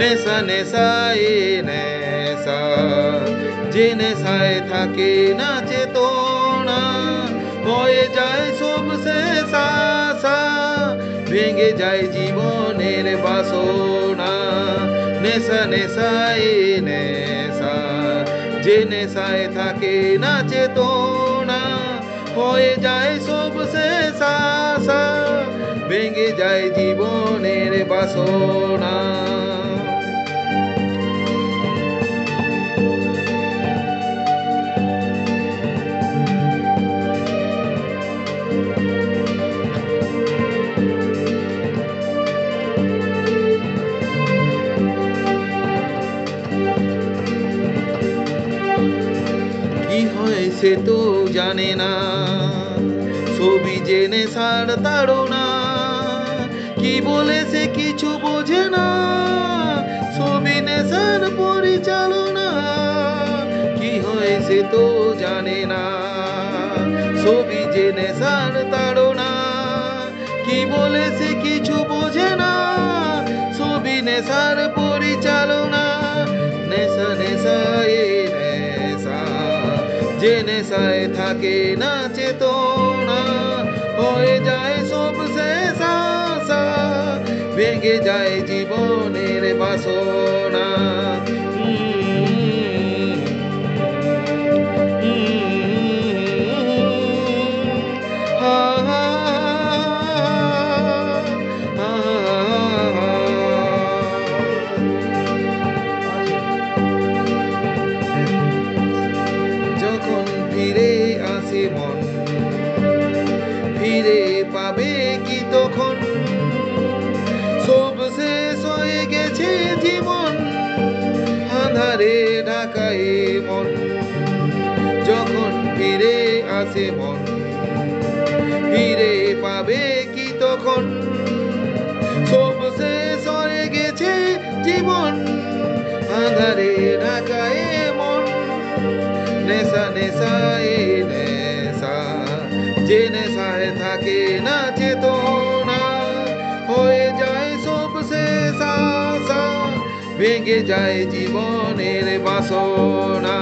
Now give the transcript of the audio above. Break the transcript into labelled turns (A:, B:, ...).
A: নেশা নেশায় নেশা, যে নেশায় থাকে না চেতনা, হয়ে যায় সব শেষ আশা, ভেঙে যায় জীবনের বাসনা। নেশা নেশায় নেশা, যে নেশায় থাকে না চেতনা, হয়ে যায় সব শেষ আশা, ভেঙে যায় জীবনের বাসনা। কি হয় সে তো জানে না, ছবি জেনে সার তাড়না, কি বলে সে কিছু বোঝে না, ছবি নেশার পরিচালনা। কি হয় সে তো জানে না, ছবি জেনে সার তাড়না, কি বলে সে কিছু বোঝে না, ছবি নেশার পরিচালনা। নেশা নেশায় নেশা, যে নেশায় থাকে না চেতনা, হয়ে যায় সব শেষ আশা, ভেঙে যায় জীবনের বাসনা। হা হা হা যখন ফিরে আসে মন, ফিরে পাবে কি তখন, সব শেষ হয়ে গেছে জীবন, আঁধারে ঢাকায় মন। যখন ফিরে আসে মন, ফিরে পাবে কি তখন, সব শেষ হয়ে গেছে জীবন, আঁধারে ঢাকায় মন। নেশা নেশায় নেশা, যে নেশায় থাকে না চেতনা, হয়ে যায় সব শেষ আশা, ভেঙে যায় জীবনের বাসনা।